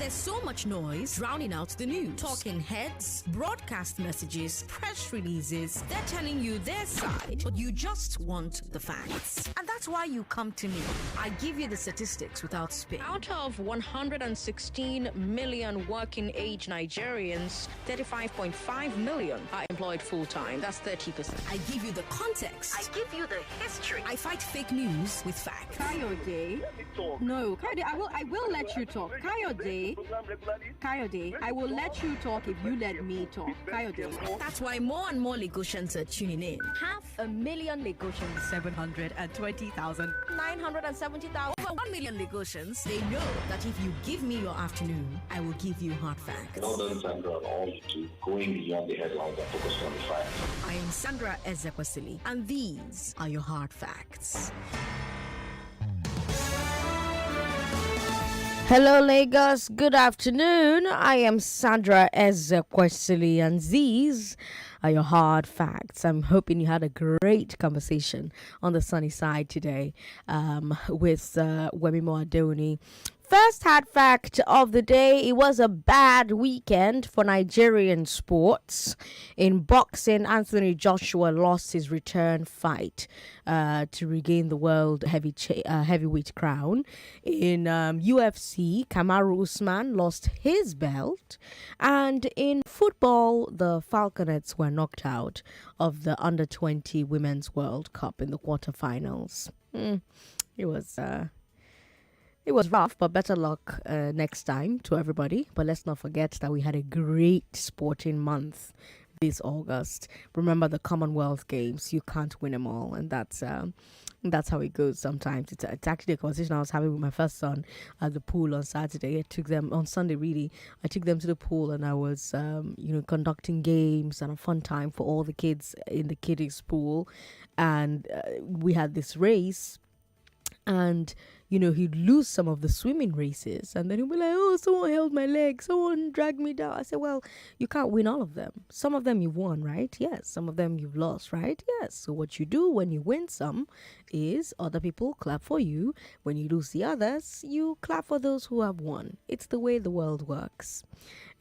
there's so much noise drowning out the news. Talking heads, broadcast messages, press releases, they're telling you their side, but you just want the facts. And that's why you come to me. I give you the statistics without spin. Out of 116 million working age Nigerians, 35.5 million are employed full-time. That's 30%. I give you the context. I give you the history. I fight fake news with facts. Kayode. No, Kayode, I will let you talk. Kayode, I will let you talk if you let me talk. Kayode. That's why more and more Lagosians are tuning in. 500,000 Lagosians. 720,000. 970,000. Over 1 million Lagosians. They know that if you give me your afternoon, I will give you hard facts. Well done, Sandra, on all you do, going beyond the headlines and focusing on the facts. I am Sandra Ezekwesili, and these are your hard facts. Hello, Lagos. Good afternoon. I am Sandra Ezekwesili, and these are your hard facts. I'm hoping you had a great conversation on the sunny side today with Wemimo Adoni. First hard fact of the day, it was a bad weekend for Nigerian sports. In boxing, Anthony Joshua lost his return fight to regain the world heavyweight crown. In UFC, Kamaru Usman lost his belt. And in football, the Falconets were knocked out of the Under-20 Women's World Cup in the quarterfinals. It was rough, but better luck next time to everybody. But let's not forget that we had a great sporting month this August. Remember the Commonwealth Games. You can't win them all. And that's how it goes sometimes. It's actually a conversation I was having with my first son at the pool on Saturday. I took them on Sunday, really. I took them to the pool and I was, conducting games and a fun time for all the kids in the kiddies pool. And we had this race. And he'd lose some of the swimming races and then he'd be like, oh, someone held my leg, someone dragged me down. I said, well, you can't win all of them. Some of them you've won, right? Yes. Some of them you've lost, right? Yes. So what you do when you win some is other people clap for you. When you lose the others, you clap for those who have won. It's the way the world works.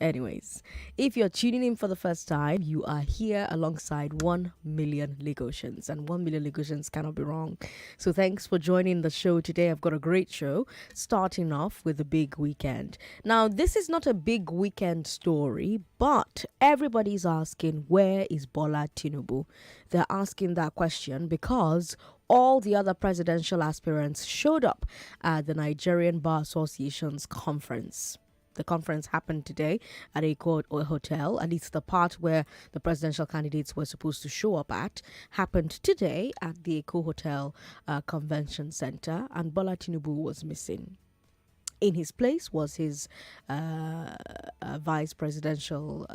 Anyways, if you're tuning in for the first time, you are here alongside 1 million Lagosians, and 1 million Lagosians cannot be wrong. So thanks for joining the show today. I've got a great show, starting off with the big weekend. Now, this is not a big weekend story, but everybody's asking, where is Bola Tinubu? They're asking that question because all the other presidential aspirants showed up at the Nigerian Bar Association's conference. The conference happened today at a hotel, at least the part where the presidential candidates were supposed to show up at, happened today at the Eco Hotel Convention Center, and Bola Tinubu was missing. In his place was his vice presidential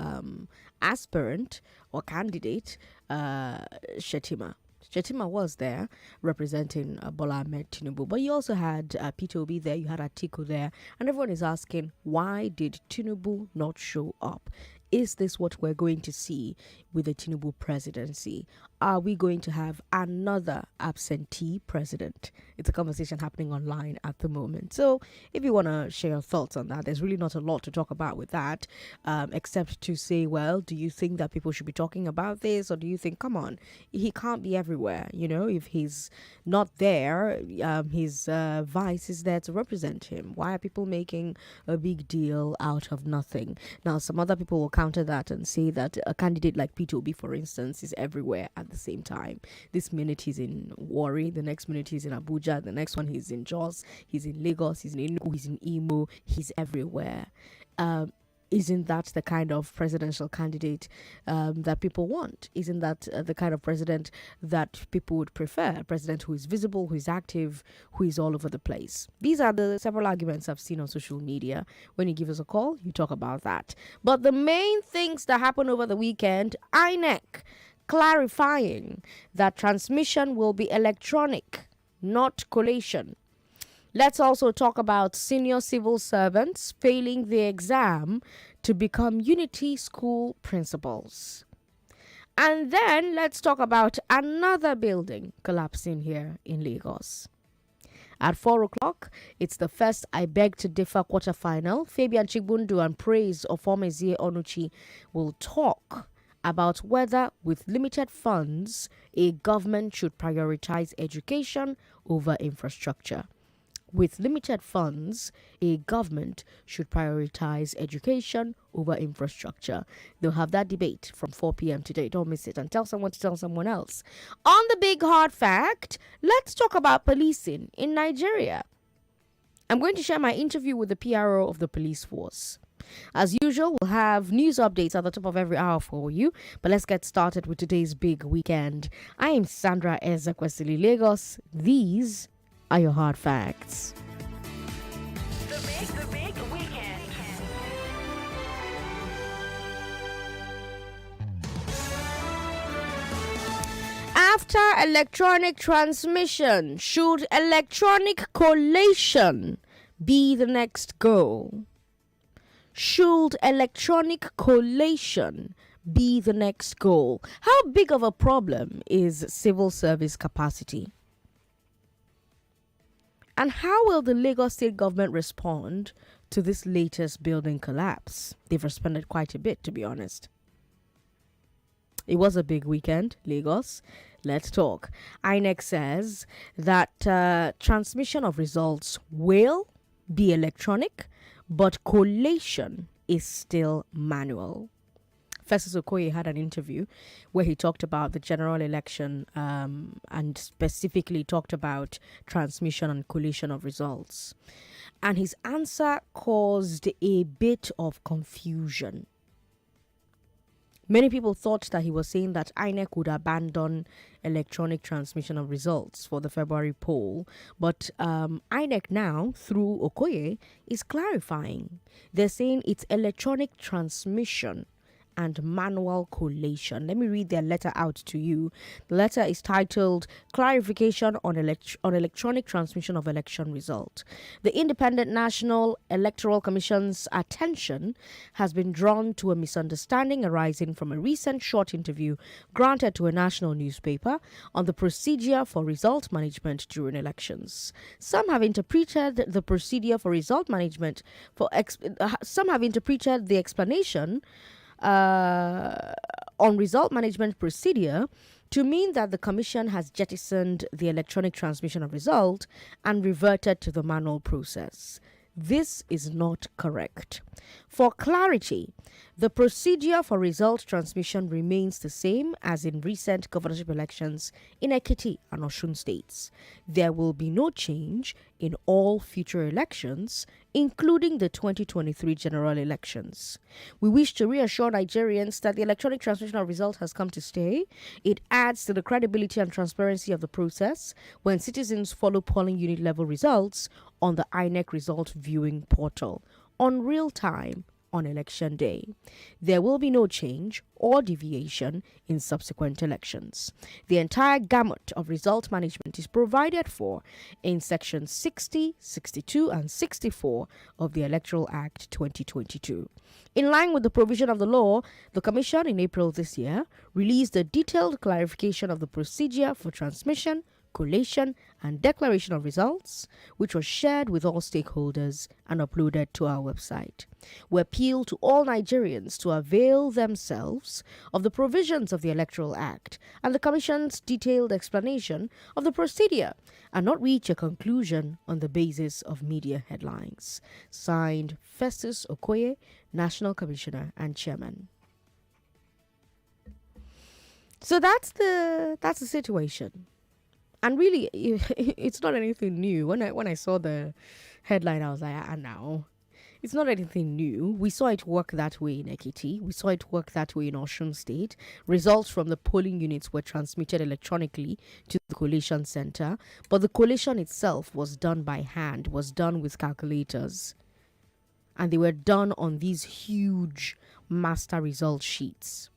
aspirant or candidate, Shetima. Shetima was there representing Bola Ahmed Tinubu, but you also had Peter Obi there, you had Atiku there, and everyone is asking, why did Tinubu not show up? Is this what we're going to see with the Tinubu presidency? Are we going to have another absentee president? It's a conversation happening online at the moment. So if you want to share your thoughts on that, there's really not a lot to talk about with that, except to say, well, do you think that people should be talking about this? Or do you think, come on, he can't be everywhere. If he's not there, his vice is there to represent him. Why are people making a big deal out of nothing? Now, some other people will counter that and say that a candidate like Peter Obi, for instance, is everywhere at the same time. This minute he's in Warri, the next minute he's in Abuja, the next one he's in Jos, he's in Lagos, he's in Enugu, he's in Imo, he's everywhere. Isn't that the kind of presidential candidate that people want? Isn't that the kind of president that people would prefer? A president who is visible, who is active, who is all over the place. These are the several arguments I've seen on social media. When you give us a call, you talk about that. But the main things that happened over the weekend, INEC clarifying that transmission will be electronic, not collation. Let's also talk about senior civil servants failing the exam to become Unity School principals. And then let's talk about another building collapsing here in Lagos. At 4 o'clock, it's the first I Beg to Differ quarterfinal. Fabian Chigbundu and Praise of Omezie Onuchi will talk about whether, with limited funds, a government should prioritize education over infrastructure. With limited funds, a government should prioritize education over infrastructure. They'll have that debate from 4 p.m. today. Don't miss it. And tell someone to tell someone else. On the big hard fact, let's talk about policing in Nigeria. I'm going to share my interview with the PRO of the police force. As usual, we'll have news updates at the top of every hour for you. But let's get started with today's big weekend. I am Sandra Ezekwesili, Lagos. These are your hard facts. The big weekend. After electronic transmission, should electronic collation be the next goal? Should electronic collation be the next goal? How big of a problem is civil service capacity? And how will the Lagos state government respond to this latest building collapse? They've responded quite a bit, to be honest. It was a big weekend, Lagos. Let's talk. INEC says that transmission of results will be electronic, but collation is still manual. Festus Okoye had an interview where he talked about the general election and specifically talked about transmission and collation of results. And his answer caused a bit of confusion. Many people thought that he was saying that INEC would abandon electronic transmission of results for the February poll. But INEC now, through Okoye, is clarifying. They're saying it's electronic transmission and manual collation. Let me read their letter out to you. The letter is titled Clarification on Electronic Transmission of Election Result. The Independent National Electoral Commission's attention has been drawn to a misunderstanding arising from a recent short interview granted to a national newspaper on the procedure for result management during elections. Some have interpreted the procedure for result management some have interpreted the explanation on result management procedure to mean that the Commission has jettisoned the electronic transmission of result and reverted to the manual process. This is not correct. For clarity, the procedure for result transmission remains the same as in recent governorship elections in Ekiti and Osun states. There will be no change in all future elections, including the 2023 general elections. We wish to reassure Nigerians that the electronic transmission of result has come to stay. It adds to the credibility and transparency of the process when citizens follow polling unit level results on the INEC result viewing portal on real time on election day. There will be no change or deviation in subsequent elections. The entire gamut of result management is provided for in sections 60, 62, and 64 of the Electoral Act 2022. In line with the provision of the law, the Commission in April this year released a detailed clarification of the procedure for transmission, collation, and declaration of results, which was shared with all stakeholders and uploaded to our website. We appeal to all Nigerians to avail themselves of the provisions of the Electoral Act and the Commission's detailed explanation of the procedure and not reach a conclusion on the basis of media headlines. Signed, Festus Okoye, National Commissioner and Chairman. So that's the situation. And really, it's not anything new. When I saw the headline, I was like, now. It's not anything new. We saw it work that way in Ekiti. We saw it work that way in Osun State. Results from the polling units were transmitted electronically to the collation center. But the collation itself was done by hand, was done with calculators. And they were done on these huge master result sheets.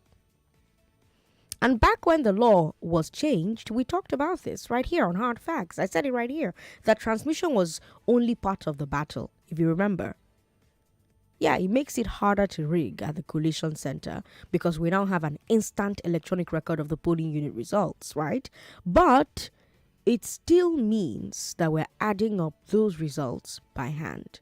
And back when the law was changed, we talked about this right here on Hard Facts. I said it right here, that transmission was only part of the battle, if you remember. Yeah, it makes it harder to rig at the collation center because we now have an instant electronic record of the polling unit results, right? But it still means that we're adding up those results by hand.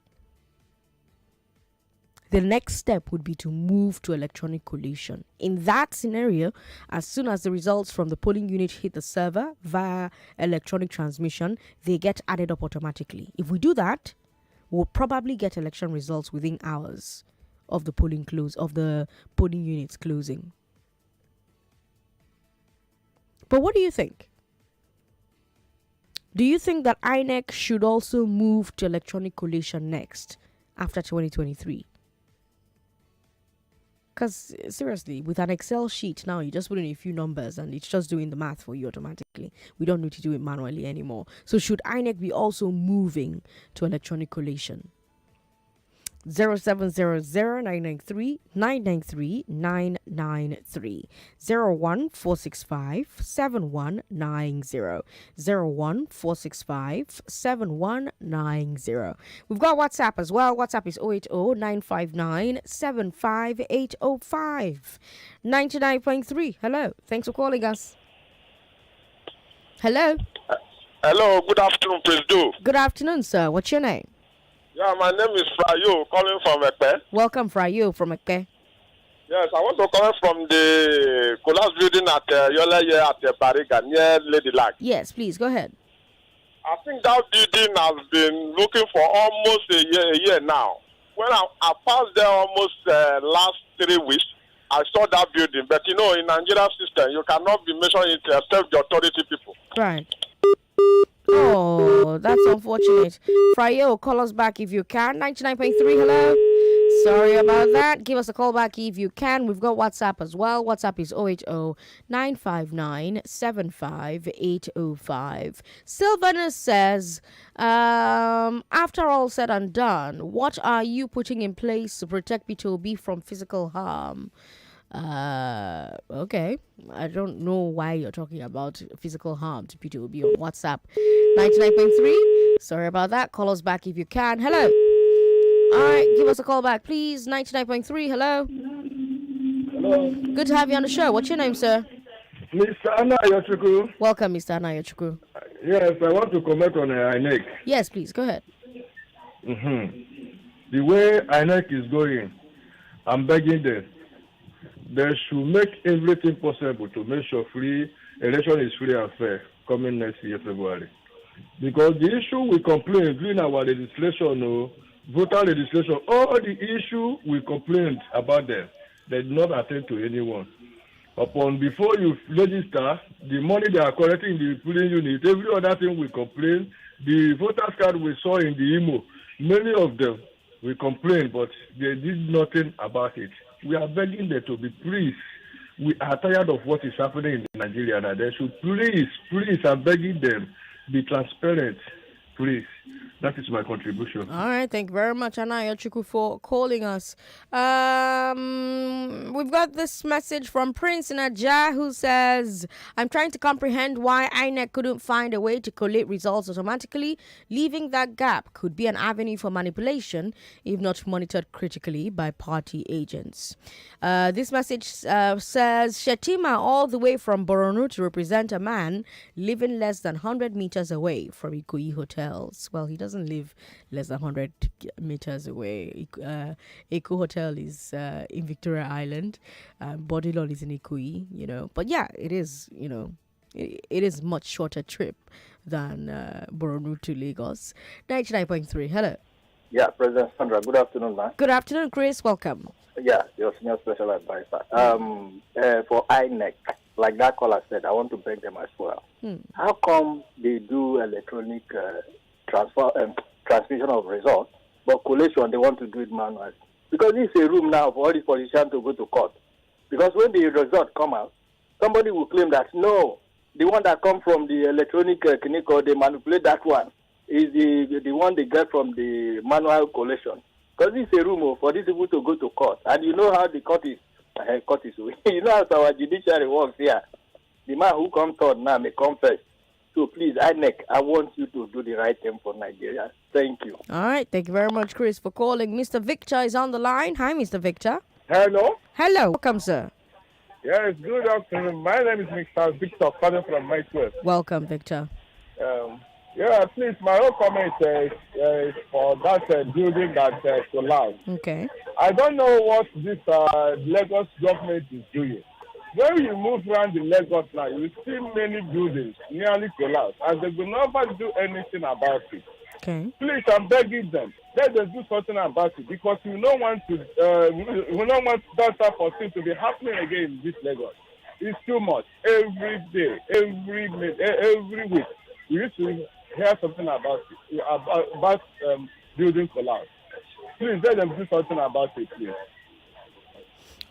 The next step would be to move to electronic collation. In that scenario, as soon as the results from the polling unit hit the server via electronic transmission, they get added up automatically. If we do that, we'll probably get election results within hours of the polling units closing. But what do you think? Do you think that INEC should also move to electronic collation next after 2023? Because seriously, with an Excel sheet now, you just put in a few numbers and it's just doing the math for you automatically. We don't need to do it manually anymore. So should INEC be also moving to electronic collation? 0700-993-993 01465-7190 01465-7190. We've got WhatsApp as well. WhatsApp is 080-959-75805 99.3. Hello, thanks for calling us. Hello. Hello, good afternoon, Prince Do. Good afternoon, sir. What's your name? Yeah, my name is Frayo, calling from Ekpe. Welcome, Frayo, from Ekpe. Yes, I want to call from the collapse building at Yola at Bariga, near Lady Lag. Yes, please, go ahead. I think that building has been looking for almost a year now. When I passed there almost last 3 weeks, I saw that building. But in Nigeria system, you cannot be measuring it except the authority people. Right. Oh, that's unfortunate. Frayo, call us back if you can. 99.3, hello. Sorry about that. Give us a call back if you can. We've got WhatsApp as well. WhatsApp is 080-959-75805. Sylvanus says, after all said and done, what are you putting in place to protect P2B from physical harm? Okay. I don't know why you're talking about physical harm to P2B on WhatsApp. 99.3. Sorry about that. Call us back if you can. Hello. All right, give us a call back, please. 99.3. Hello. Hello. Good to have you on the show. What's your name, sir? Mr. Anayochukwu. Welcome, Mr. Anayochukwu. Yes, I want to comment on INEC. Yes, please. Go ahead. The way INEC is going, I'm begging them. They should make everything possible to make sure election is free and fair coming next year, February. Because the issue we complain during our legislation, voter legislation, all the issue we complained about them, they did not attend to anyone. Before you register, the money they are collecting in the polling unit, every other thing we complain, the voters card we saw in the IMO, many of them we complained, but they did nothing about it. We are begging them to be please. We are tired of what is happening in Nigeria now. They should please, I'm begging them, be transparent, please. That is my contribution. All right, thank you very much, Anaya Chuku, for calling us. We've got this message from Prince in Ajah who says, I'm trying to comprehend why INEC couldn't find a way to collate results automatically. Leaving that gap could be an avenue for manipulation if not monitored critically by party agents. This message says, Shetima all the way from Boronu to represent a man living less than 100 meters away from Ikoyi hotels. Well, he doesn't live less than 100 meters away. Eko Hotel is in Victoria Island. Bodilon is in Ikoyi, But yeah, it is, it is much shorter trip than Boronu to Lagos. 99.3, hello. Yeah, President Sandra, good afternoon, man. Good afternoon, Chris. Welcome. Yeah, your senior special advisor. For INEC, like that caller said, I want to beg them as well. How come they do electronic transmission of results, but collation, they want to do it manually? Because this is a room now for all these politicians to go to court. Because when the result come out, somebody will claim that, no, the one that come from the electronic clinic, or they manipulate that one, is the one they get from the manual collation. Because this is a room for these people to go to court. And you know how the court is. You know how our judiciary works here. The man who comes third now may come first. So please, INEC, I want you to do the right thing for Nigeria. Thank you. All right. Thank you very much, Chris, for calling. Mr. Victor is on the line. Hi, Mr. Victor. Hello. Hello. Welcome, sir. Yes, good afternoon. My name is Mr. Victor, calling from my 12. Welcome, Victor. Yeah, please, my own comment is for that building that collapsed. Okay. I don't know what this Lagos government is doing. When you move around the Lagos now, you see many buildings nearly collapse, and they will never do anything about it. Okay. Please, I'm begging them. Let them do something about it, because we don't want that type of thing to be happening again in this Lagos. It's too much. Every day, every minute, every week, we used to hear something about it, about building collapse. Please let them do something about it, please.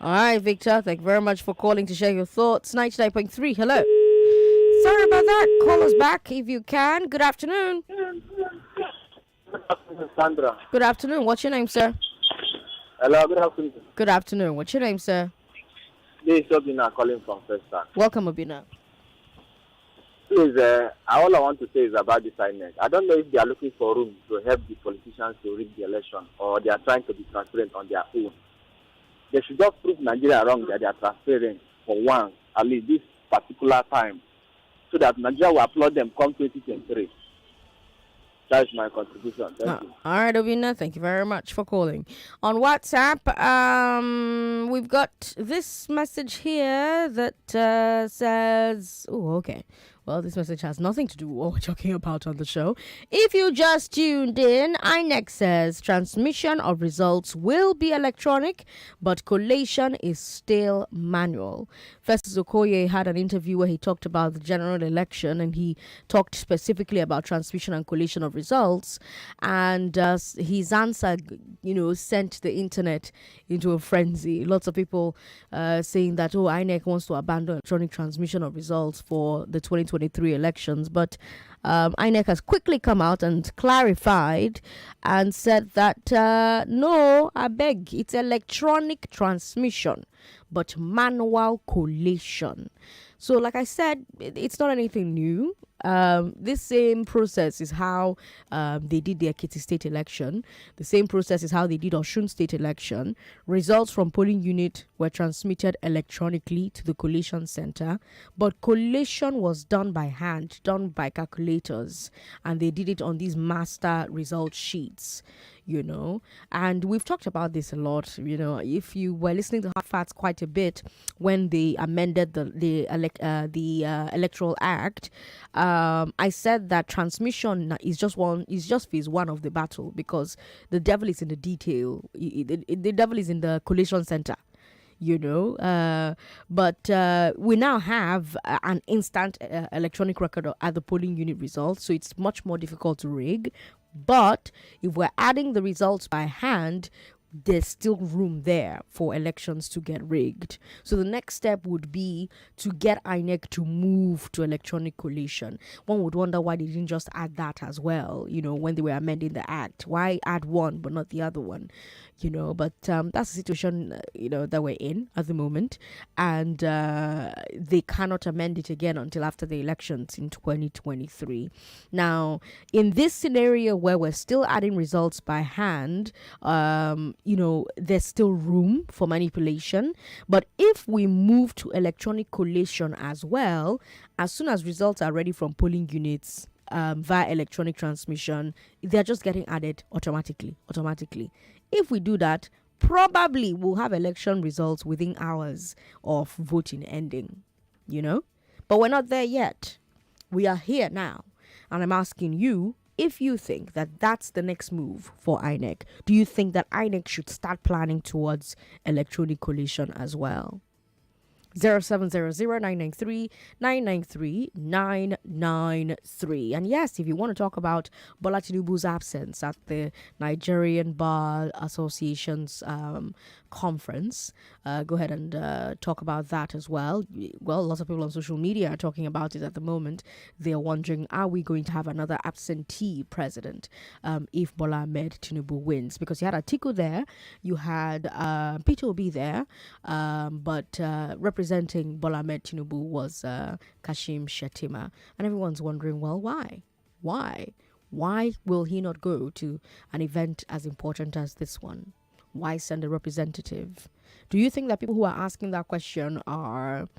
All right, Victor. Thank you very much for calling to share your thoughts. 99.3. Hello. Sorry about that. Call us back if you can. Good afternoon. Good afternoon, Sandra. Good afternoon. What's your name, sir? Hello, good afternoon. Good afternoon. What's your name, sir? This is Obina calling from First Bank. Welcome, Obina. Please, all I want to say is about this INEC. I don't know if they are looking for room to help the politicians to rig the election, or they are trying to be transparent on their own. They should just prove Nigeria wrong that they are transparent for once, at least this particular time, so that Nigeria will applaud them come 2023. That is my contribution. Thank you. All right, Obina, thank you very much for calling. On WhatsApp, we've got this message here that says, oh, okay. Well, this message has nothing to do with what we're talking about on the show. If you just tuned in, INEC says transmission of results will be electronic, but collation is still manual. Festus Okoye had an interview where he talked about the general election, and he talked specifically about transmission and collation of results. And his answer, sent the internet into a frenzy. Lots of people saying that, INEC wants to abandon electronic transmission of results for the 2023 elections, but INEC has quickly come out and clarified and said that no, I beg, it's electronic transmission but manual collation. So like I said, it's not anything new. This same process is how they did the Ekiti state election. The same process is how they did Osun state election. Results from polling unit were transmitted electronically to the collation center, but collation was done by hand, done by calculators, and they did it on these master result sheets. And we've talked about this a lot. If you were listening to Hot Facts quite a bit when they amended the Electoral Act, I said that transmission is just phase one of the battle, because the devil is in the detail. The devil is in the collation center. But we now have an instant electronic record at the polling unit results, so it's much more difficult to rig. But if we're adding the results by hand, there's still room there for elections to get rigged. So the next step would be to get INEC to move to electronic collation. One would wonder why they didn't just add that as well, when they were amending the act. Why add one but not the other one? But that's the situation, that we're in at the moment. And they cannot amend it again until after the elections in 2023. Now, in this scenario where we're still adding results by hand, there's still room for manipulation. But if we move to electronic collation as well, as soon as results are ready from polling units via electronic transmission, they're just getting added automatically. If we do that, probably we'll have election results within hours of voting ending, But we're not there yet. We are here now. And I'm asking you, if you think that that's the next move for INEC, do you think that INEC should start planning towards electronic collation as well? 0700-993-993-993. And yes, if you want to talk about Bola Tinubu's absence at the Nigerian Bar Association's conference, go ahead and talk about that as well. Well, lots of people on social media are talking about it at the moment. They're wondering, are we going to have another absentee president if Bola Ahmed Tinubu wins? Because you had Atiku there, you had Peter Obi there, but representing Bola Ahmed Tinubu was Kashim Shettima. And everyone's wondering, well, why? Why will he not go to an event as important as this one? Why send a representative? Do you think that people who are asking that question are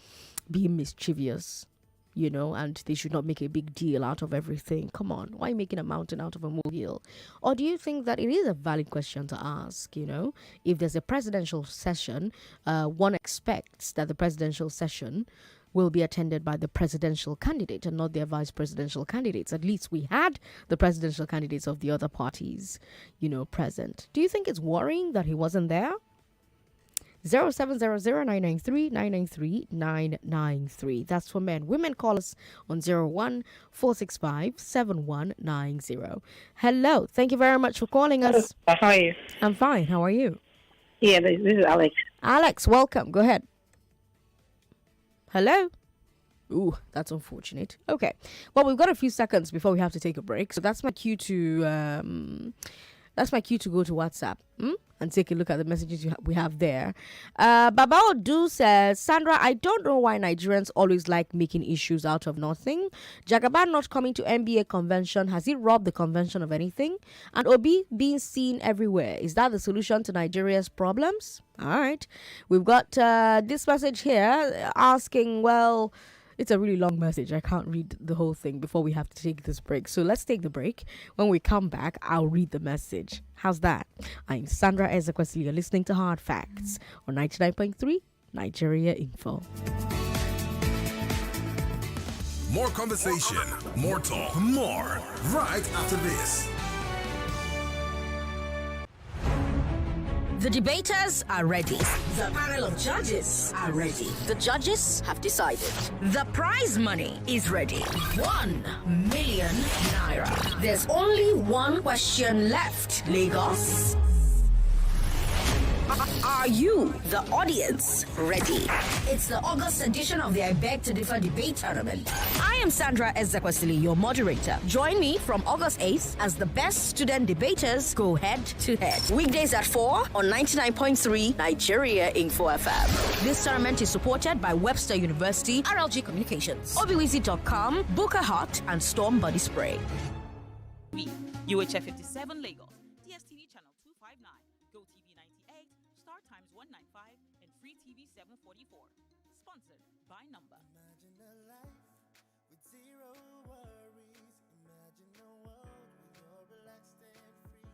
being mischievous? and they should not make a big deal out of everything. Come on, why are you making a mountain out of a molehill? Or do you think that it is a valid question to ask? If there's a presidential session, one expects that the presidential session will be attended by the presidential candidate and not their vice presidential candidates. At least we had the presidential candidates of the other parties, present. Do you think it's worrying that he wasn't there? 0700-993-993-993. That's for men. Women, call us on 01-465-7190. Hello. Thank you very much for calling us. How are you? I'm fine. How are you? Yeah, this is Alex. Alex, welcome. Go ahead. Hello? Ooh, that's unfortunate. Okay. Well, we've got a few seconds before we have to take a break. So that's my cue to go to WhatsApp and take a look at the messages we have there. Baba Odu says, Sandra, I don't know why Nigerians always like making issues out of nothing. Jagaban not coming to NBA convention, has he robbed the convention of anything? And Obi being seen everywhere, is that the solution to Nigeria's problems? All right. We've got this message here asking, well, it's a really long message. I can't read the whole thing before we have to take this break. So let's take the break. When we come back, I'll read the message. How's that? I'm Sandra Ezekwesili. You're listening to Hard Facts on 99.3 Nigeria Info. More conversation, more talk, more right after this. The debaters are ready. The panel of judges are ready. The judges have decided. The prize money is ready. 1 million naira. There's only one question left, Lagos. Are you, the audience, ready? It's the August edition of the I Beg to Differ debate tournament. I am Sandra Ezekwesili, your moderator. Join me from August 8th as the best student debaters go head to head. Weekdays at 4 on 99.3 Nigeria Info FM. This tournament is supported by Webster University, RLG Communications, obiwizi.com, Booker Hot, and Storm Body Spray. UHF 57 Lagos, DSTV channel 259, GoTV 98, Star Times 195, and Free TV 744. Sponsored by Number. Imagine a life with zero worries. Imagine a world where you're relaxed and free,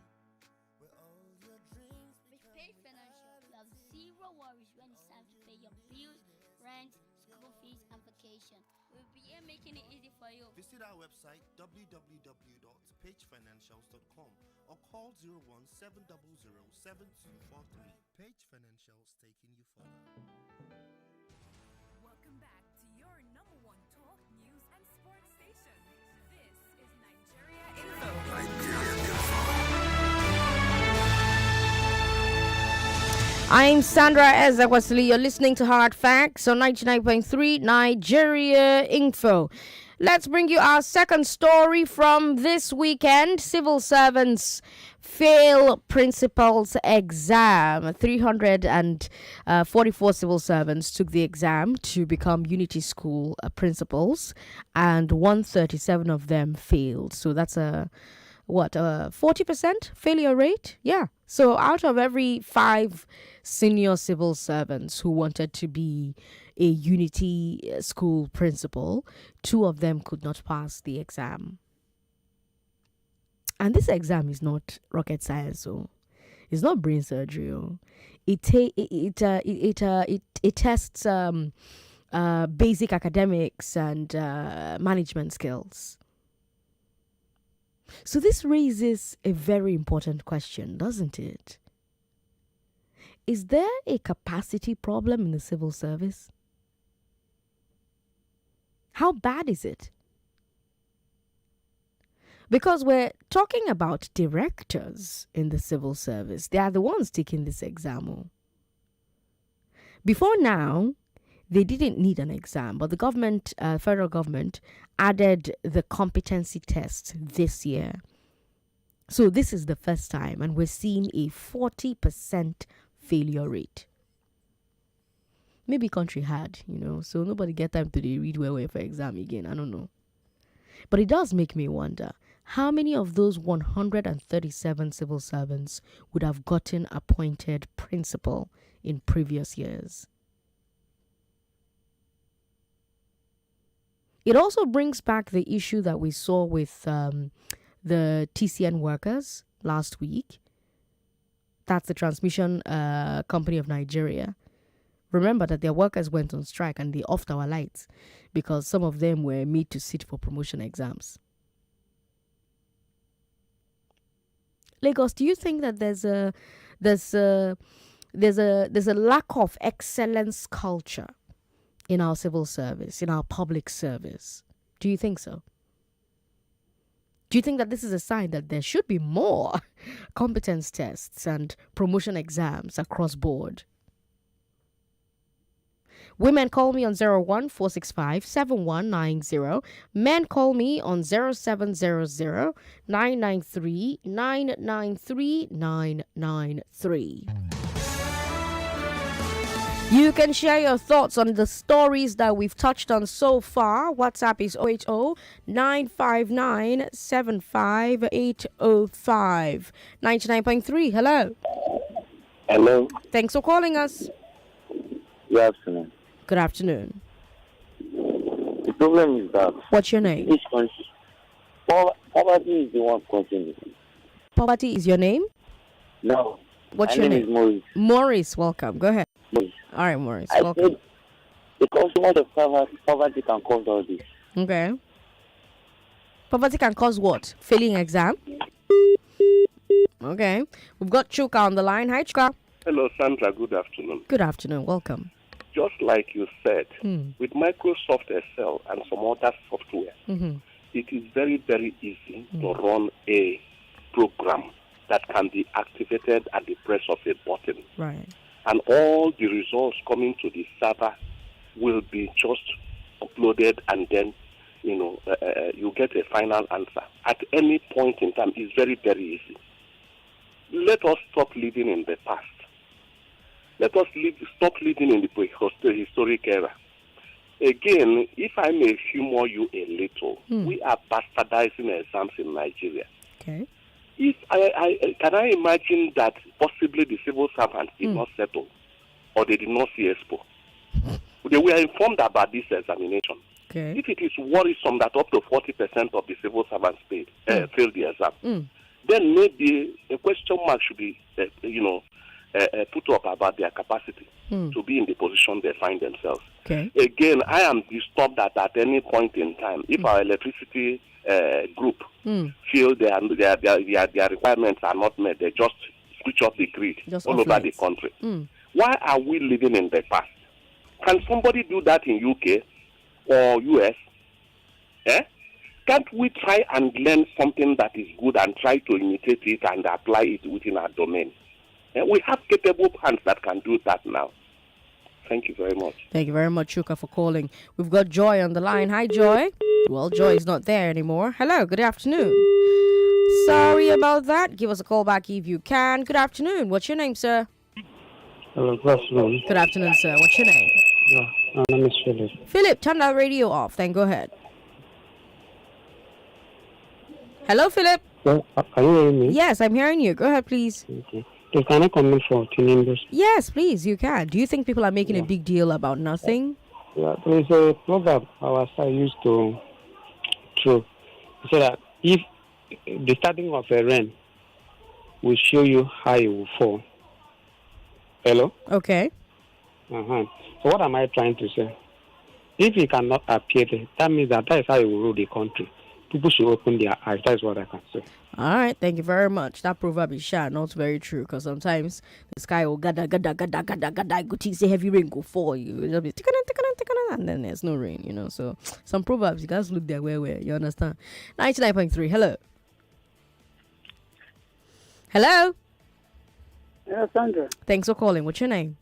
where all your dreams With Page Financial, you have zero worries when it's time to pay your bills, rent, school fees, and vacation. We'll be here making it easy for you. Visit our website www.pagefinancials.com or call 01-700-7243. Page Financials, taking you further. Welcome back to your number one talk, news, and sports station. This is Nigeria Info. I'm Sandra Ezekwesili. You're listening to Hard Facts on 99.3 Nigeria Info. Let's bring you our second story from this weekend. Civil servants fail principal's exam. 344 civil servants took the exam to become Unity School principals, and 137 of them failed. So that's a 40% failure rate? Yeah. So out of every 5 senior civil servants who wanted to be a Unity School principal, 2 of them could not pass the exam. And this exam is not rocket science, so it's not brain surgery. It tests basic academics and management skills. So this raises a very important question, doesn't it? Is there a capacity problem in the civil service? How bad is it? Because we're talking about directors in the civil service. They are the ones taking this exam. Before now, they didn't need an exam, but the government, federal government, added the competency test this year. So this is the first time, and we're seeing a 40% failure rate. Maybe country hard, so nobody get time to read well for exam again. I don't know. But it does make me wonder, how many of those 137 civil servants would have gotten appointed principal in previous years? It also brings back the issue that we saw with the TCN workers last week. That's the transmission company of Nigeria. Remember that their workers went on strike and they offed our lights because some of them were made to sit for promotion exams. Lagos, do you think that there's a lack of excellence culture in our civil service, in our public service? Do you think so? Do you think that this is a sign that there should be more competence tests and promotion exams across board? Women call me on 014657190. Men call me on 0700-993-993-993. You can share your thoughts on the stories that we've touched on so far. WhatsApp is 080-959-75805. 99.3, hello. Hello. Thanks for calling us. Good afternoon. Good afternoon. The problem is that... What's your name? This country, poverty is the one causing it. Poverty is your name? No. What's My your name name? is Maurice. Maurice, welcome. Go ahead. Maurice. All right, Maurice, I welcome. said the consumer of poverty can cause all this. Okay. Poverty can cause what? Failing exam? Okay. We've got Chuka on the line. Hi, Chuka. Hello, Sandra. Good afternoon. Good afternoon. Welcome. Just like you said, with Microsoft Excel and some other software, it is very, very easy to run a program that can be activated at the press of a button. Right. And all the results coming to the server will be just uploaded, and then, you get a final answer. At any point in time, it's very, very easy. Let us stop living in the past. Let us stop living in the prehistoric era. Again, if I may humor you a little, we are bastardizing exams in Nigeria. Okay. If can I imagine that possibly the civil servants did not settle, or they did not see expo? They were informed about this examination. Okay. If it is worrisome that up to 40% of the civil servants failed the exam, then maybe a question mark should be, put up about their capacity to be in the position they find themselves. Okay. Again, I am disturbed that at any point in time, if our electricity group feel their requirements are not met, they just switch off the grid all over the country. Why are we living in the past? Can somebody do that in UK or US? Can't we try and learn something that is good and try to imitate it and apply it within our domain? We have capable hands that can do that now. Thank you very much. Thank you very much, Chuka, for calling. We've got Joy on the line. Hi, Joy. Well, Joy is not there anymore. Hello, good afternoon. Sorry about that. Give us a call back if you can. Good afternoon. What's your name, sir? Hello, good afternoon. Good afternoon, sir. What's your name? My name is Philip. Philip, turn that radio off. Then go ahead. Hello, Philip. Well, are you hearing me? Yes, I'm hearing you. Go ahead, please. Okay. Can I comment for 2 members? Yes, please, you can. Do you think people are making a big deal about nothing? Yeah, there is a proverb our side used to throw. He said that if the starting of a rain will show you how it will fall. Hello? Okay. So what am I trying to say? If it cannot appear, that means that is how it will rule the country. People should open their eyes. That is what I can say. All right, thank you very much. That proverb is not very true, because sometimes the sky will gada, go say heavy rain go fall. You just be and then there's no rain, So some proverbs, you guys look their way, you understand? 99.3, hello. Hello? Yeah, Sandra. Thanks for calling. What's your name?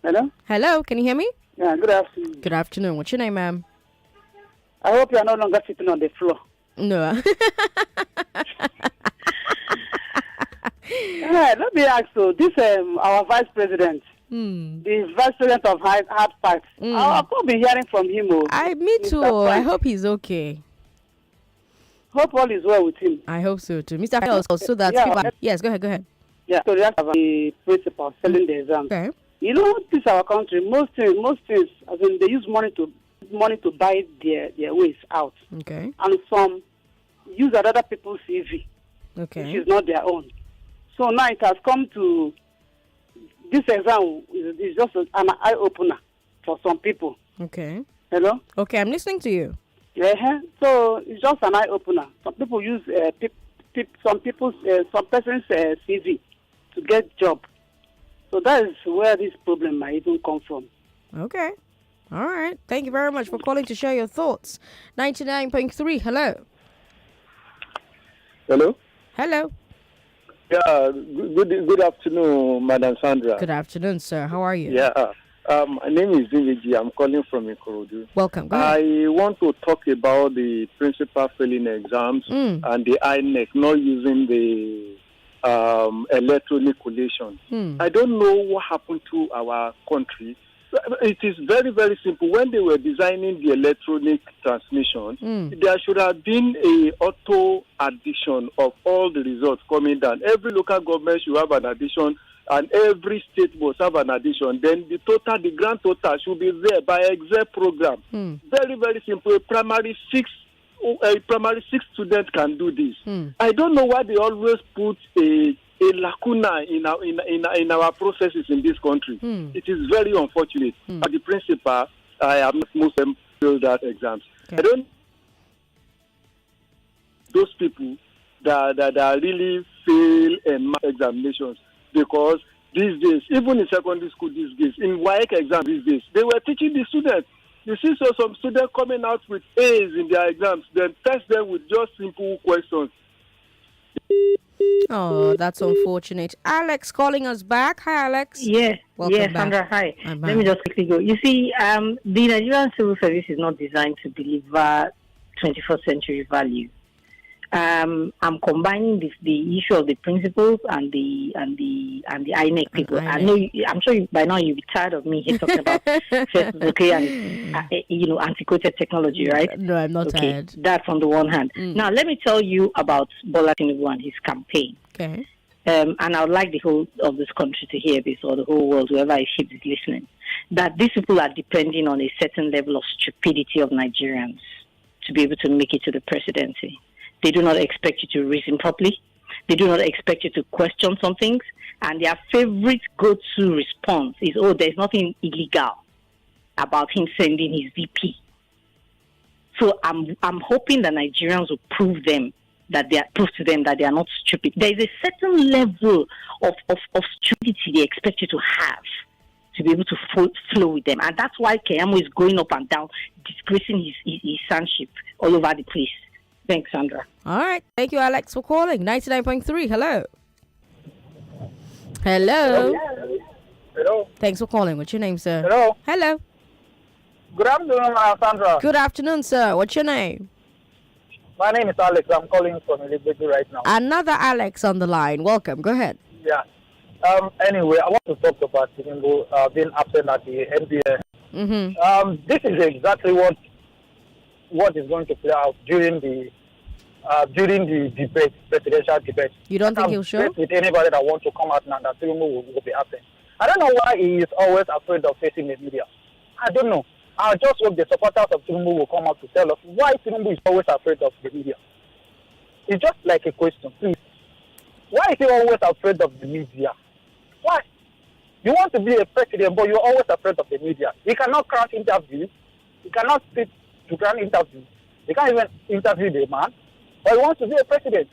Hello? Hello, can you hear me? Yeah, good afternoon. Good afternoon. What's your name, ma'am? I hope you are no longer sitting on the floor. No. Let me ask you, this our vice president, the vice president of Hard Facts, I've not been hearing from him. Me too. I hope he's okay. Hope all is well with him. I hope so too. Mr. So that yes, go ahead. Yeah, so that's the principal selling the exams. Okay. This our country, most things, as in they use money to money to buy their ways out. Okay. And some use other people's CV, Okay. which is not their own. So now it has come to this exam is just an eye opener for some people. Okay. Hello? Okay, I'm listening to you. Yeah. So it's just an eye opener. Some people use some person's CV to get job. So that is where this problem might even come from. Okay. All right. Thank you very much for calling to share your thoughts. 99.3. Hello. Hello. Hello. Yeah. Good afternoon, Madam Sandra. Good afternoon, sir. How are you? Yeah. My name is Zinji. I'm calling from Ikorodu. Welcome. Go ahead. I want to talk about the principal failing exams and the INEC not using the electronic collation. I don't know what happened to our country. It is very, very simple. When they were designing the electronic transmission, there should have been a auto addition of all the results coming down. Every local government should have an addition, and every state must have an addition. Then the grand total should be there by exact program. Very, very simple. A primary six student can do this. I don't know why they always put a lacuna in our processes in this country. It is very unfortunate. As the principal, I am most failed that exams. Okay. I don't those people that really fail in examinations, because these days, even in secondary school these days, in WAEC exam these days, they were teaching the students. You see, so some students coming out with A's in their exams, then test them with just simple questions. Oh, that's unfortunate. Alex calling us back. Hi, Alex. Yeah. Welcome yeah, back. Sandra, hi. Let me just quickly go. You see, the Nigerian civil service is not designed to deliver 21st century value. I'm combining the issue of the principals and the INEC people. I know. I'm sure by now you'll be tired of me here talking about okay and antiquated technology, right? No, I'm not tired. That's on the one hand. Now let me tell you about Bola Tinubu and his campaign. Okay. And I would like the whole of this country to hear this, or the whole world, whoever is listening, that these people are depending on a certain level of stupidity of Nigerians to be able to make it to the presidency. They do not expect you to reason properly. They do not expect you to question some things. And their favorite go-to response is, oh, there's nothing illegal about him sending his VP. So I'm hoping that Nigerians will prove to them that they are not stupid. There is a certain level of stupidity they expect you to have to be able to flow with them. And that's why Keyamo is going up and down, disgracing his sonship all over the place. Thanks, Sandra. All right. Thank you, Alex, for calling. 99.3. Hello. Hello. Hello. Thanks for calling. What's your name, sir? Hello. Hello. Good afternoon, Sandra. Good afternoon, sir. What's your name? My name is Alex. I'm calling from Liberty right now. Another Alex on the line. Welcome. Go ahead. Yeah. Anyway, I want to talk about Tinubu being absent at the NBA. This is exactly what is going to play out during the debate, presidential debate. You don't think he'll show? With anybody that wants to come out now, that Tinubu will be absent. I don't know why he is always afraid of facing the media. I don't know. I just hope the supporters of Tinubu will come out to tell us why Tinubu is always afraid of the media. It's just like a question, please. Why is he always afraid of the media? Why? You want to be a president, but you're always afraid of the media. He cannot grant interviews. He cannot sit to grant interviews. He can't even interview the man. But he wants to be a president.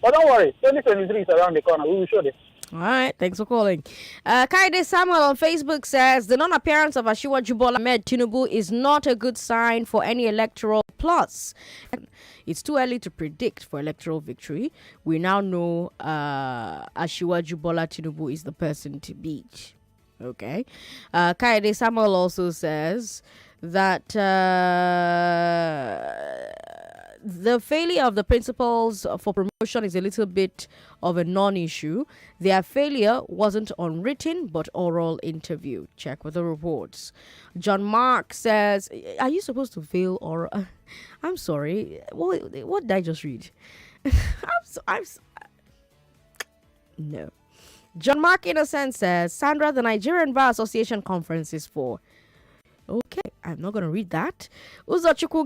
But don't worry, 2023 is around the corner. We will show this. All right, thanks for calling. Kaide Samuel on Facebook says the non-appearance of Asiwaju Bola Ahmed Tinubu is not a good sign for any electoral plus. It's too early to predict for electoral victory. We now know Asiwaju Bola Tinubu is the person to beat. Okay. Kaide Samuel also says that the failure of the principals for promotion is a little bit of a non-issue. Their failure wasn't on written but oral interview. Check with the reports. John Mark says, are you supposed to fail oral? I'm sorry. What did I just read? No. John Mark Innocent says, Sandra, the Nigerian Bar Association conference is for Okay, I'm not going to read that. Uzechi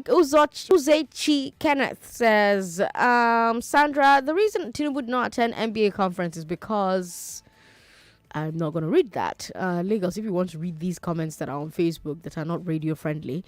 Kenneth says, Sandra, the reason Tinubu would not attend NBA conference is because I'm not going to read that. Lagos, if you want to read these comments that are on Facebook that are not radio friendly,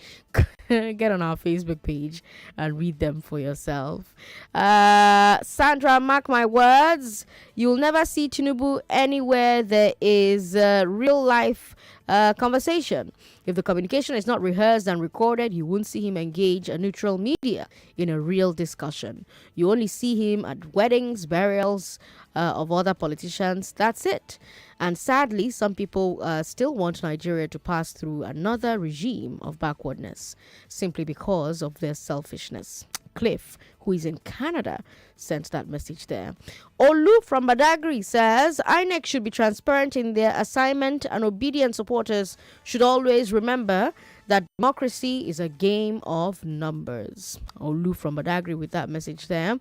get on our Facebook page and read them for yourself. Sandra, mark my words, you'll never see Tinubu anywhere there is real life conversation. If the communication is not rehearsed and recorded, you won't see him engage a neutral media in a real discussion. You only see him at weddings, burials of other politicians. That's it. And sadly, some people still want Nigeria to pass through another regime of backwardness simply because of their selfishness. Cliff, who is in Canada, sent that message there. Olu from Badagry says, INEC should be transparent in their assignment and obedient supporters should always remember that democracy is a game of numbers. Olu from Badagry with that message there.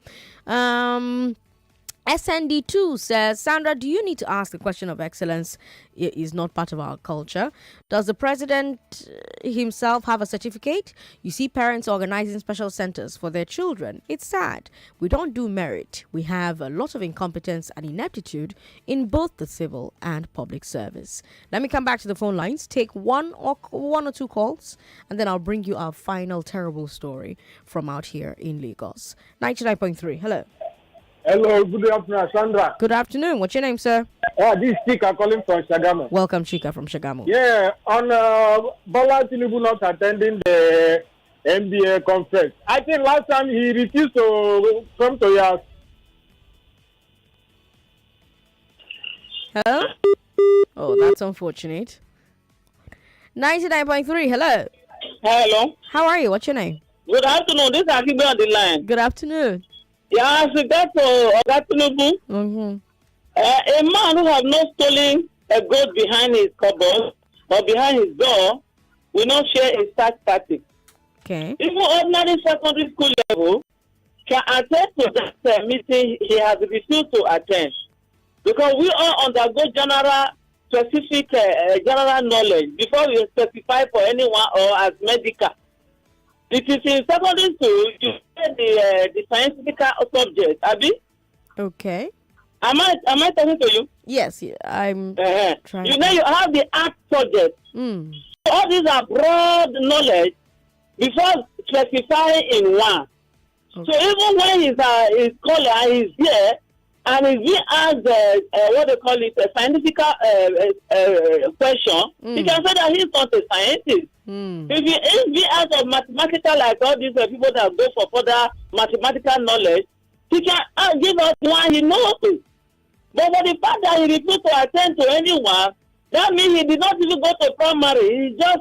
SND2 says, Sandra, do you need to ask the question of excellence? It is not part of our culture. Does the president himself have a certificate? You see parents organizing special centers for their children. It's sad. We don't do merit. We have a lot of incompetence and ineptitude in both the civil and public service. Let me come back to the phone lines, take one or two calls, and then I'll bring you our final terrible story from out here in Lagos. 99.3. Hello. Hello, good afternoon, Sandra. Good afternoon. What's your name, sir? This is Chika calling from Shagamu. Welcome, Chika from Shagamu. Yeah, on Bola Tinubu not attending the NBA conference. I think last time he refused to come to your... Hello? Oh, that's unfortunate. 99.3, hello. Hello. How are you? What's your name? Good afternoon. This is Akibe on the line. Good afternoon. Yeah, as regards to Oga Tinubu, a man who have not stolen a goat behind his cupboard or behind his door will not share a start party. Okay. Even ordinary secondary school level can attend to that meeting he has refused to attend. Because we all undergo specific general knowledge before we specify for anyone or as medical. It is in secondary school you get the scientific subject, Abi. Okay. Am I talking to you? Yes, I'm trying. You know you have the art subject. Mm. All these are broad knowledge before specifying in one. Okay. So even when his scholar is there and if he asks what they call it a scientific question, he can say that he's not a scientist. If he asks of mathematical like all these people that go for further mathematical knowledge, he can give us one he knows. But for the fact that he refused to attend to anyone, that means he did not even go to primary. He just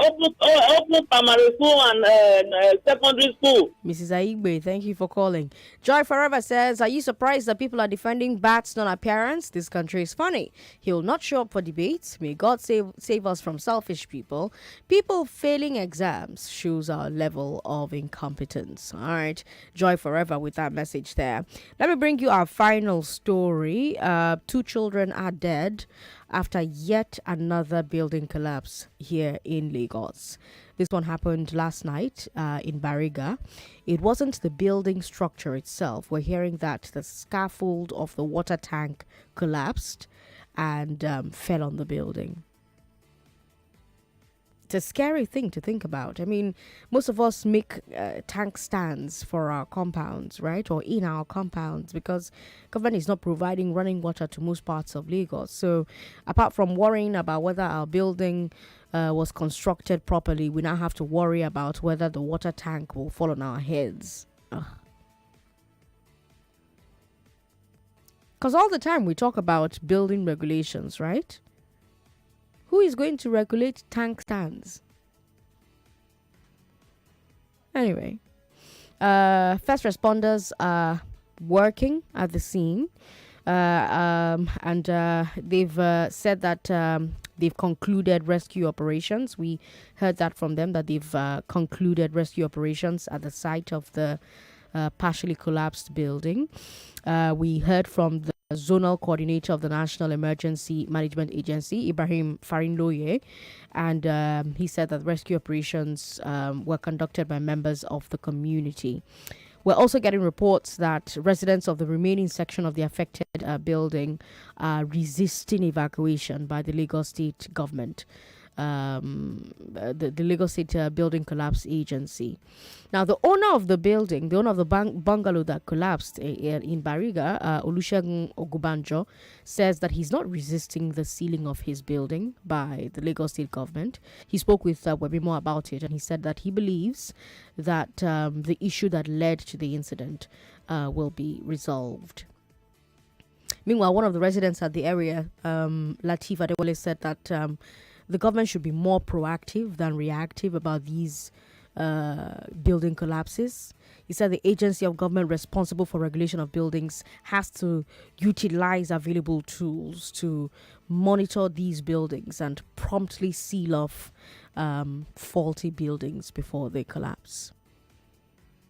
opened primary school and secondary school. Mrs. Aigbe, thank you for calling. Joy Forever says, are you surprised that people are defending Bat's non-appearance? This country is funny. He will not show up for debates. May God save us from selfish people. People failing exams shows our level of incompetence. All right. Joy Forever with that message there. Let me bring you our final story. 2 children are dead after yet another building collapse here in Lagos. This one happened last night in Bariga. It wasn't the building structure itself. We're hearing that the scaffold of the water tank collapsed and fell on the building. It's a scary thing to think about. I mean, most of us make tank stands for our compounds, right? Or in our compounds because government is not providing running water to most parts of Lagos. So apart from worrying about whether our building was constructed properly, we now have to worry about whether the water tank will fall on our heads. Because all the time we talk about building regulations, right? Who is going to regulate tank stands? Anyway, first responders are working at the scene, and they've said that they've concluded rescue operations. We heard that from them, that they've concluded rescue operations at the site of the partially collapsed building. We heard from the zonal coordinator of the National Emergency Management Agency, Ibrahim Farindoye, and he said that rescue operations were conducted by members of the community. We're also getting reports that residents of the remaining section of the affected building are resisting evacuation by the Lagos State government. The Lagos State Building Collapse Agency. Now, the owner of the building, the owner of the bungalow that collapsed in Bariga, Olusegun Ogubanjo, says that he's not resisting the sealing of his building by the Lagos State government. He spoke with Webimo about it, and he said that he believes that the issue that led to the incident will be resolved. Meanwhile, one of the residents at the area, Latif Adewale, said that the government should be more proactive than reactive about these building collapses. He said the agency of government responsible for regulation of buildings has to utilize available tools to monitor these buildings and promptly seal off faulty buildings before they collapse.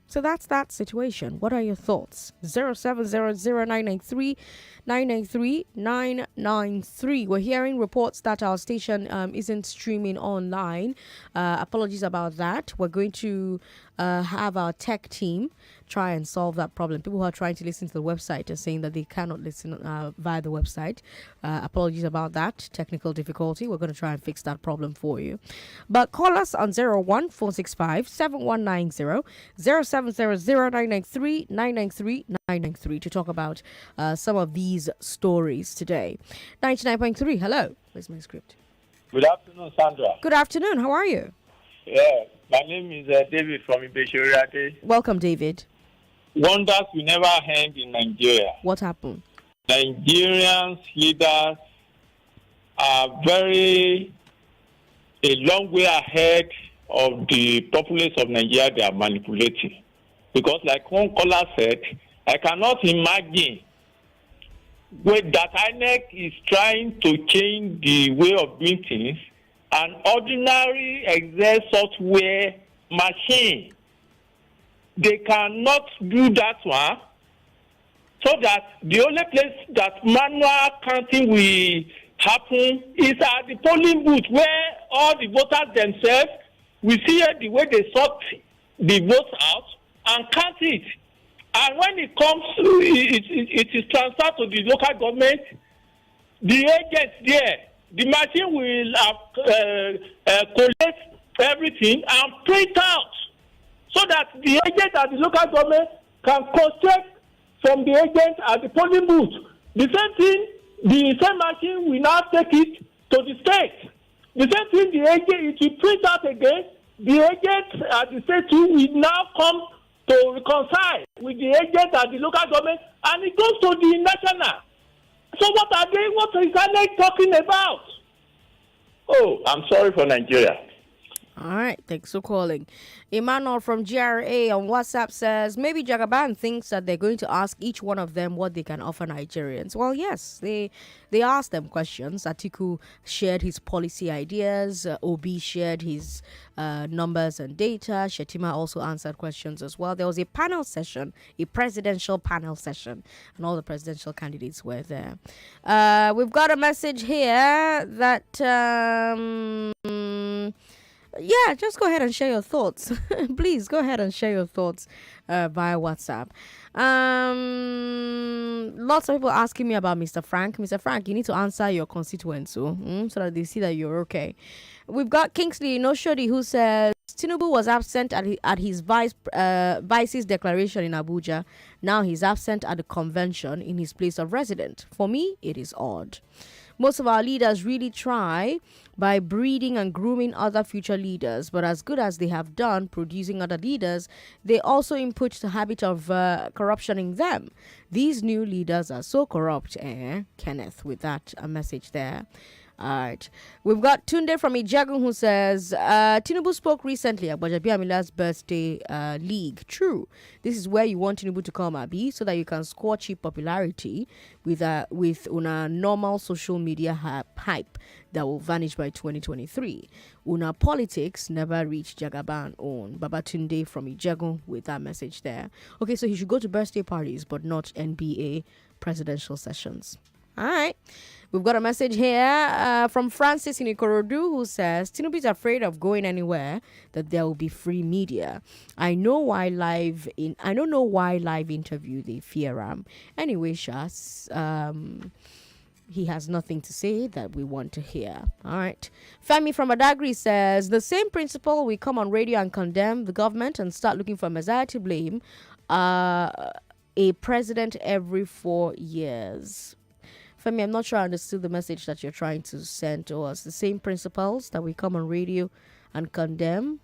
So that's that situation. What are your thoughts? 0700-993-993. We're hearing reports that our station isn't streaming online. Apologies about that. We're going to have our tech team try and solve that problem. People who are trying to listen to the website are saying that they cannot listen via the website. Apologies about that technical difficulty. We're going to try and fix that problem for you. But call us on 01-465-7190, 0700-993-993 to talk about some of these stories today. 99.3, hello. Where's my script? Good afternoon, Sandra. Good afternoon. How are you? Yeah, my name is David from Ibeshoriade. Welcome, David. Wonders will never end in Nigeria. What happened? Nigerians leaders are a long way ahead of the populace of Nigeria they are manipulating. Because like one caller said, I cannot imagine that INEC is trying to change the way of doing things. An ordinary Excel software machine, they cannot do that one, so that the only place that manual counting will happen is at the polling booth, where all the voters themselves will see the way they sort the votes out and count it. And when it comes, it is transferred to the local government, the agents there, the machine will collect everything and print out, so that the agent at the local government can cross-check from the agent at the polling booth. The same thing, the same machine will now take it to the state. The same thing, the agent, it will print out again. The agent at the state will now come to reconcile with the agent at the local government, and it goes to the national. So what is INEC talking about? Oh, I'm sorry for Nigeria. All right, thanks for calling. Emmanuel from GRA on WhatsApp says, maybe Jagaban thinks that they're going to ask each one of them what they can offer Nigerians. Well, yes, they asked them questions. Atiku shared his policy ideas. Obi shared his numbers and data. Shetima also answered questions as well. There was a panel session, a presidential panel session, and all the presidential candidates were there. We've got a message here that... yeah, just go ahead and share your thoughts. Please go ahead and share your thoughts via WhatsApp. Lots of people asking me about Mr. Frank. Mr. Frank, you need to answer your constituents so that they see that you're okay. We've got Kingsley Noshodi who says Tinubu was absent at his vice's declaration in Abuja. Now he's absent at the convention in his place of residence. For me, it is odd. Most of our leaders really try by breeding and grooming other future leaders, but as good as they have done producing other leaders, they also input the habit of corruption in them. These new leaders are so corrupt, Kenneth, with that message there. All right. We've got Tunde from Ijagun who says, Tinubu spoke recently about Jabiamila's birthday league. True. This is where you want Tinubu to come, Abi, so that you can score cheap popularity with una normal social media hype that will vanish by 2023. Una politics never reach Jagaban own. Babatunde from Ijagun with that message there. Okay, so he should go to birthday parties, but not NBA presidential sessions. All right. We've got a message here from Francis in Ikorodu who says, Tinubu is afraid of going anywhere, that there will be free media. I don't know why live interview they fear him. Anyway, Shas, he has nothing to say that we want to hear. All right. Femi from Adagri says, the same principle, we come on radio and condemn the government and start looking for Messiah to blame a president every 4 years. Femi, I'm not sure I understood the message that you're trying to send to us. The same principles that we come on radio and condemn.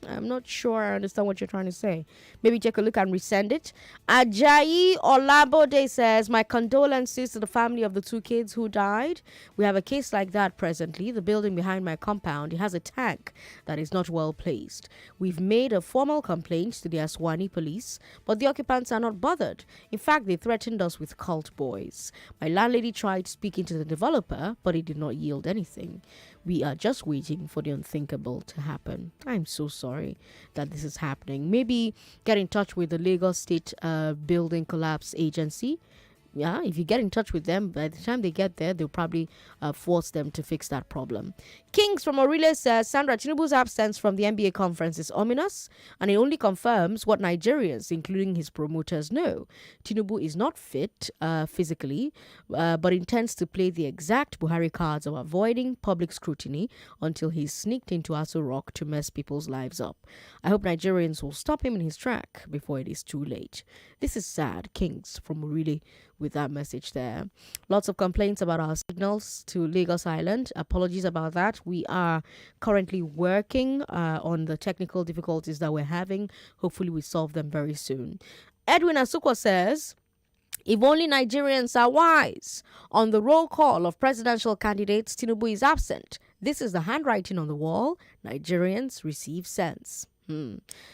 I'm not sure I understand what you're trying to say. Maybe take a look and resend it. Ajayi Olabode says, my condolences to the family of the 2 kids who died. We have a case like that presently. The building behind my compound, it has a tank that is not well placed. We've made a formal complaint to the Aswani police, but the occupants are not bothered. In fact, they threatened us with cult boys. My landlady tried speaking to the developer, but it did not yield anything. We are just waiting for the unthinkable to happen. I'm so sorry that this is happening. Maybe get in touch with the Lagos State Building Collapse Agency. Yeah, if you get in touch with them, by the time they get there, they'll probably force them to fix that problem. Kings from Orile says, Sandra, Tinubu's absence from the NBA conference is ominous, and it only confirms what Nigerians, including his promoters, know. Tinubu is not fit physically, but intends to play the exact Buhari cards of avoiding public scrutiny until he's sneaked into Aso Rock to mess people's lives up. I hope Nigerians will stop him in his track before it is too late. This is sad. Kings from Orile with that message there. Lots of complaints about our signals to Lagos Island. Apologies about that. We are currently working on the technical difficulties that we're having. Hopefully we solve them very soon. Edwin Asukwa says, if only Nigerians are wise. On the roll call of presidential candidates, Tinubu is absent. This is the handwriting on the wall. Nigerians receive sense.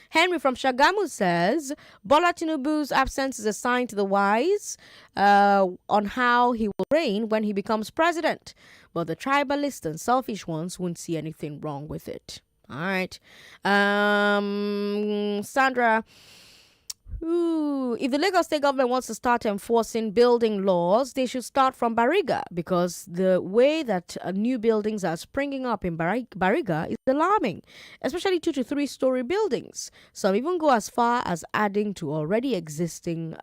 Henry from Shagamu says, Bola Tinubu's absence is a sign to the wise on how he will reign when he becomes president. But the tribalist and selfish ones won't see anything wrong with it. All right. Sandra, if the Lagos State government wants to start enforcing building laws, they should start from Bariga, because the way that new buildings are springing up in Bariga is alarming, especially 2 to 3 story buildings. Some even go as far as adding to already existing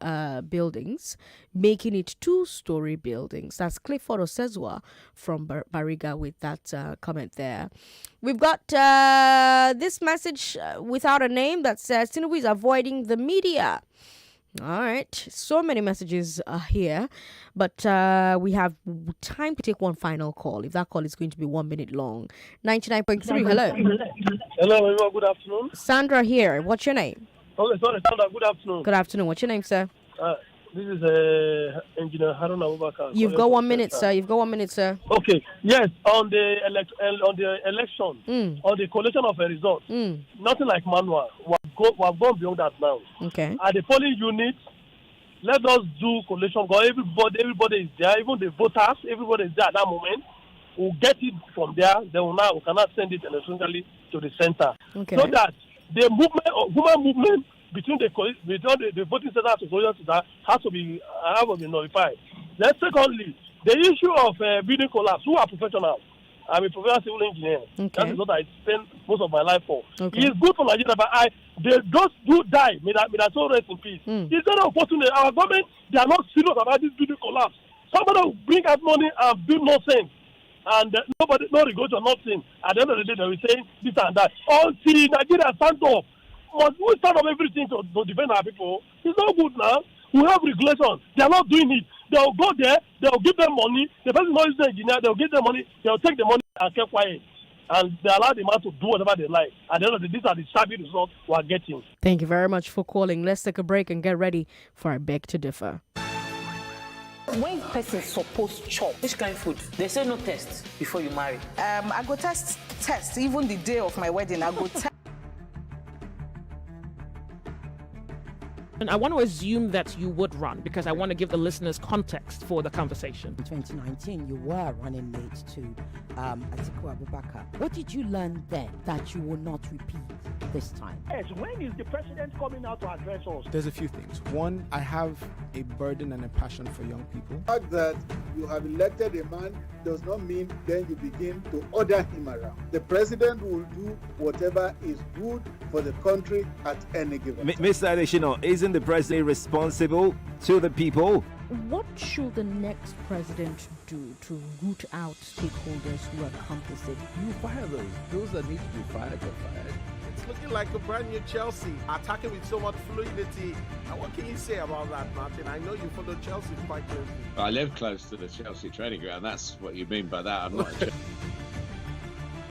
buildings, making it 2-story buildings. That's Clifford Osezua from Bariga with that comment there. We've got this message without a name that says Tinubu is avoiding the media. All right. So many messages here, but we have time to take one final call. If that call is going to be 1 minute long. 99.3. Hello. Hello, good afternoon. Sandra here. What's your name? Okay, sorry, Sandra. Good afternoon. Good afternoon. What's your name, sir? This is Engineer Haruna Abubakar. You've got 1 minute, sir. You've got 1 minute, sir. Okay. Yes, on the election, on the collation of a result, nothing like manual. We have gone beyond that now. Okay. At the polling unit, let us do collation. Because everybody is there, even the voters, everybody is there at that moment. We'll get it from there. Then we cannot send it electronically to the center. Okay. So that the human movement between the voting center to collation center has to be nullified. Then secondly, the issue of building collapse, who are professionals. I'm a professional civil engineer. Okay. That is what I spend most of my life for. Okay. It's good for Nigeria, but those who die, may that soul rest in peace. It's very unfortunate. Our government, they are not serious about this building collapse. Somebody will bring out money and do nothing. And no regret or nothing. At the end of the day, they will say this and that. Until Nigeria stands up, must we stand up everything to defend our people? It's not good now. We have regulations. They are not doing it. They'll go there, they'll give them money. The person not using the engineer, they'll give them money, they'll take the money and keep quiet. And they allow the man to do whatever they like. At the end of the day, these are the savvy results we are getting. Thank you very much for calling. Let's take a break and get ready for our beg to differ. When person supposed chop, which kind of food? They say no test before you marry. I go test even the day of my wedding. I go test. And I want to assume that you would run because I want to give the listeners context for the conversation. In 2019, you were running mate to Atiku Abubakar. What did you learn then that you will not repeat this time? Yes, when is the president coming out to address us? There's a few things. One, I have a burden and a passion for young people. The fact that you have elected a man does not mean then you begin to order him around. The president will do whatever is good for the country at any given time. Mr. Adeshino, isn't the president responsible to the people? What should the next president do to root out stakeholders who are complicit? You fire those that need to be fired are fired. It's looking like a brand new Chelsea, attacking with so much fluidity. And what can you say about that, Martin? I know you follow Chelsea quite closely. I live close to the Chelsea training ground. That's what you mean by that. I'm not.